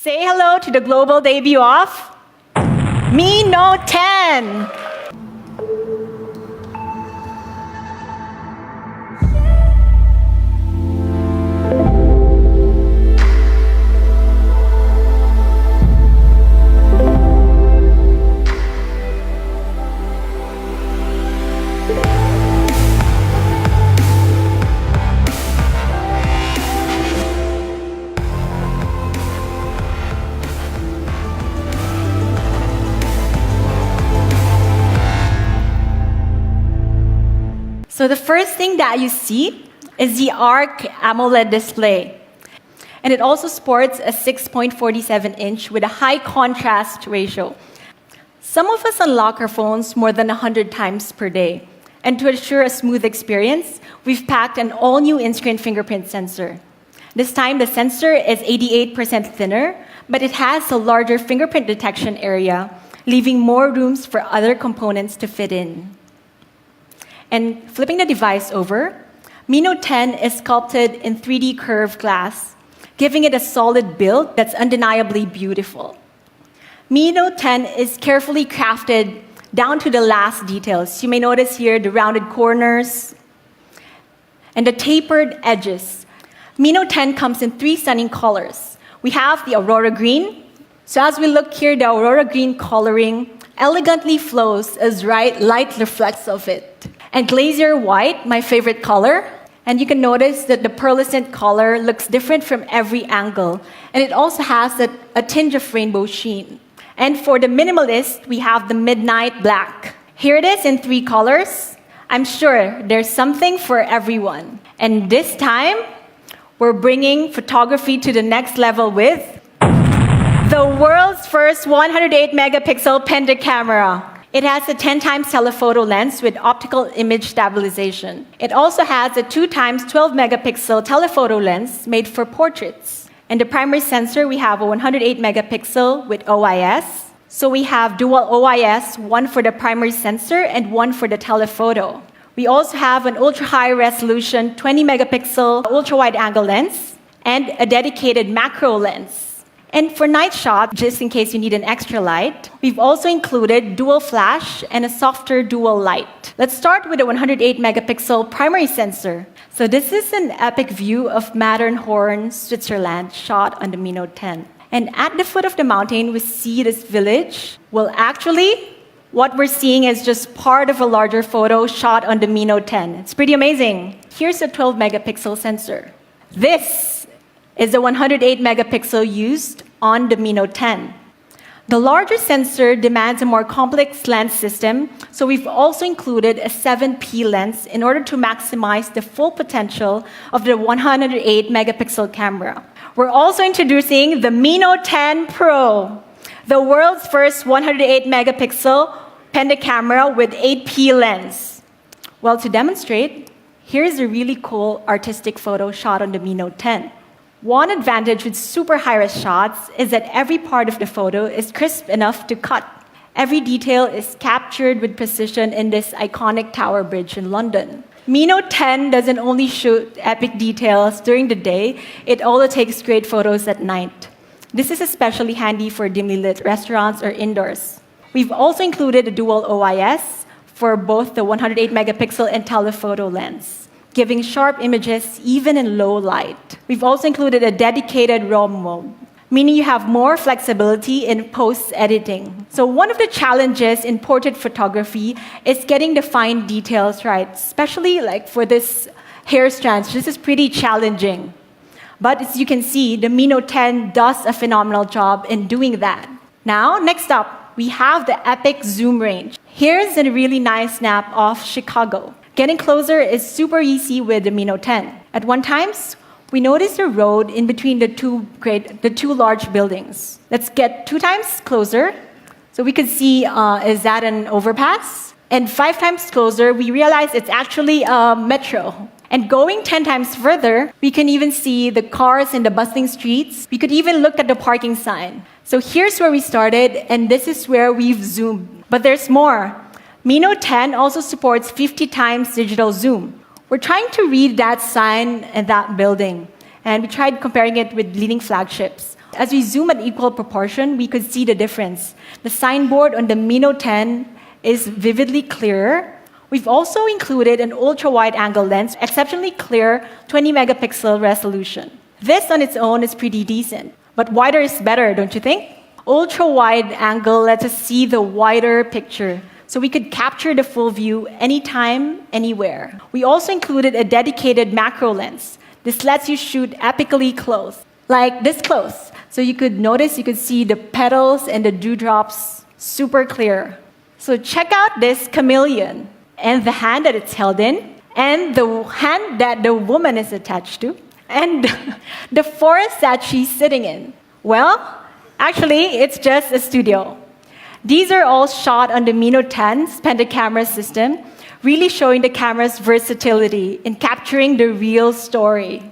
Say hello to the global debut of Mi Note 10. So the first thing that you see is the ARC AMOLED display. And it also sports a 6.47-inch with a high contrast ratio. Some of us unlock our phones more than 100 times per day. And to ensure a smooth experience, we've packed an all-new in-screen fingerprint sensor. This time, the sensor is 88% thinner, but it has a larger fingerprint detection area, leaving more rooms for other components to fit in. And flipping the device over, Mi Note 10 is sculpted in 3D curved glass, giving it a solid build that's undeniably beautiful. Mi Note 10 is carefully crafted down to the last details. You may notice here the rounded corners and the tapered edges. Mi Note 10 comes in 3 stunning colors. We have the Aurora Green. So as we look here, the Aurora Green coloring elegantly flows as light reflects of it. And Glacier White, my favorite color. And you can notice that the pearlescent color looks different from every angle. And it also has a tinge of rainbow sheen. And for the minimalist, we have the Midnight Black. Here it is in 3 colors. I'm sure there's something for everyone. And this time, we're bringing photography to the next level with the world's first 108-megapixel Penta camera. It has a 10 times telephoto lens with optical image stabilization. It also has a 2 times 12-megapixel telephoto lens made for portraits. And the primary sensor, we have a 108-megapixel with OIS. So we have dual OIS, one for the primary sensor and one for the telephoto. We also have an ultra-high resolution 20-megapixel ultra-wide angle lens and a dedicated macro lens. And for night shot, just in case you need an extra light, we've also included dual flash and a softer dual light. Let's start with a 108-megapixel primary sensor. So this is an epic view of Matterhorn, Switzerland, shot on the Mi Note 10. And at the foot of the mountain, we see this village. Well, actually, what we're seeing is just part of a larger photo shot on the Mi Note 10. It's pretty amazing. Here's a 12-megapixel sensor. This is a 108-megapixel used on the Mi Note 10. The larger sensor demands a more complex lens system, so we've also included a 7P lens in order to maximize the full potential of the 108-megapixel camera. We're also introducing the Mi Note 10 Pro, the world's first 108-megapixel Penta camera with 8P lens. Well, to demonstrate, here's a really cool artistic photo shot on the Mi Note 10. One advantage with super high-res shots is that every part of the photo is crisp enough to cut. Every detail is captured with precision in this iconic tower bridge in London. Mi Note 10 doesn't only shoot epic details during the day, it also takes great photos at night. This is especially handy for dimly lit restaurants or indoors. We've also included a dual OIS for both the 108-megapixel and telephoto lens, giving sharp images even in low light. We've also included a dedicated RAW mode, meaning you have more flexibility in post-editing. So one of the challenges in portrait photography is getting the fine details right, especially like for this hair strands. This is pretty challenging. But as you can see, the Mi Note 10 does a phenomenal job in doing that. Now, next up, we have the epic zoom range. Here's a really nice snap of Chicago. Getting closer is super easy with the Mi Note 10. At one time, we noticed a road in between the two large buildings. Let's get 2 times closer. So we could see, is that an overpass? And 5 times closer, we realized it's actually a metro. And going 10 times further, we can even see the cars in the bustling streets. We could even look at the parking sign. So here's where we started, and this is where we've zoomed. But there's more. Mi Note 10 also supports 50 times digital zoom. We're trying to read that sign and that building, and we tried comparing it with leading flagships. As we zoom at equal proportion, we could see the difference. The signboard on the Mi Note 10 is vividly clearer. We've also included an ultra-wide angle lens, exceptionally clear 20 megapixel resolution. This on its own is pretty decent, but wider is better, don't you think? Ultra-wide angle lets us see the wider picture, so we could capture the full view anytime, anywhere. We also included a dedicated macro lens. This lets you shoot epically close, like this close. So you could see the petals and the dewdrops super clear. So check out this chameleon and the hand that it's held in, and the hand that the woman is attached to, and the forest that she's sitting in. Well, actually, it's just a studio. These are all shot on the Mi Note 10's Penta camera system, really showing the camera's versatility in capturing the real story.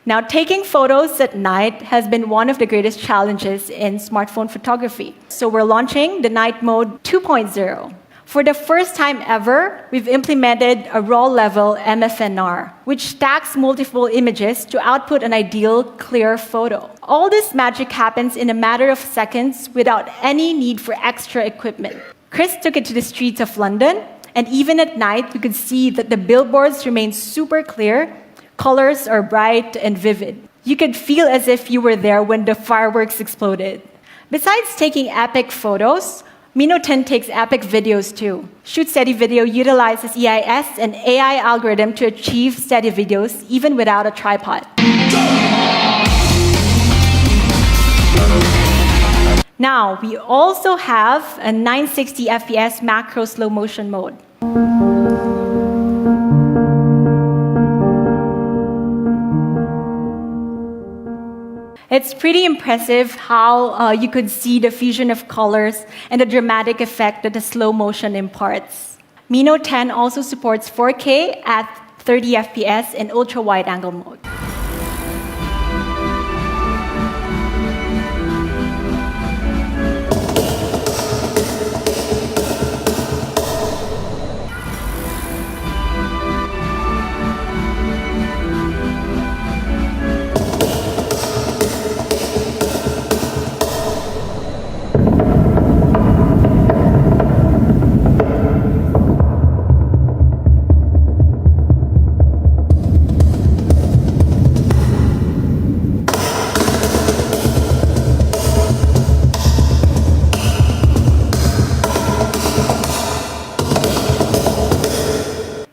Now, taking photos at night has been one of the greatest challenges in smartphone photography. So we're launching the Night Mode 2.0. For the first time ever, we've implemented a raw-level MFNR, which stacks multiple images to output an ideal, clear photo. All this magic happens in a matter of seconds without any need for extra equipment. Chris took it to the streets of London, and even at night, we could see that the billboards remain super clear, colors are bright and vivid. You could feel as if you were there when the fireworks exploded. Besides taking epic photos, Mi Note 10 takes epic videos too. Shoot Steady Video utilizes EIS and AI algorithm to achieve steady videos even without a tripod. Now, we also have a 960 FPS macro slow motion mode. It's pretty impressive how you could see the fusion of colors and the dramatic effect that the slow motion imparts. Mi Note 10 also supports 4K at 30 FPS in ultra-wide angle mode.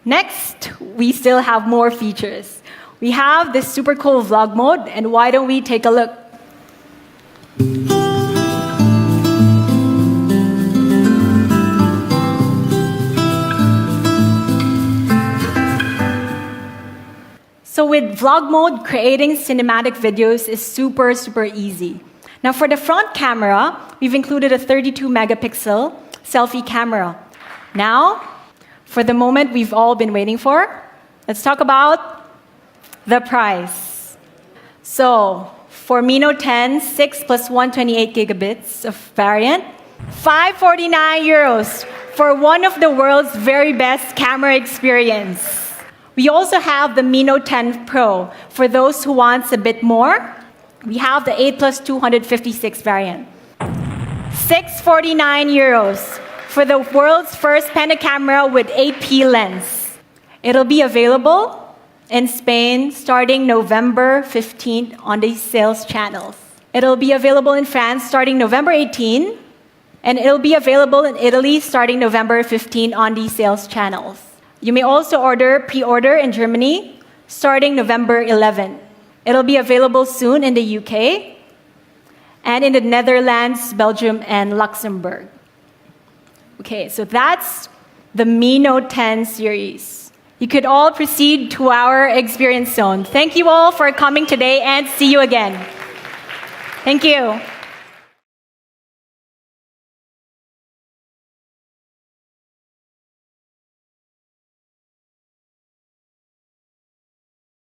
Next, we still have more features. We have this super cool vlog mode, and why don't we take a look? So with vlog mode, creating cinematic videos is super easy. Now for the front camera, we've included a 32 megapixel selfie camera. Now, for the moment we've all been waiting for, let's talk about the price. So, for Mi Note 10, 6 plus 128 gigabits of variant, €549 for one of the world's very best camera experience. We also have the Mi Note 10 Pro. For those who want a bit more, we have the 8 plus 256 variant. €649 for the world's first Penta camera with 8P lens. It'll be available in Spain starting November 15th on the sales channels. It'll be available in France starting November 18th, and it'll be available in Italy starting November 15th on the sales channels. You may also pre-order in Germany starting November 11th. It'll be available soon in the UK, and in the Netherlands, Belgium, and Luxembourg. Okay, so that's the Mi Note 10 series. You could all proceed to our experience zone. Thank you all for coming today, and see you again. Thank you.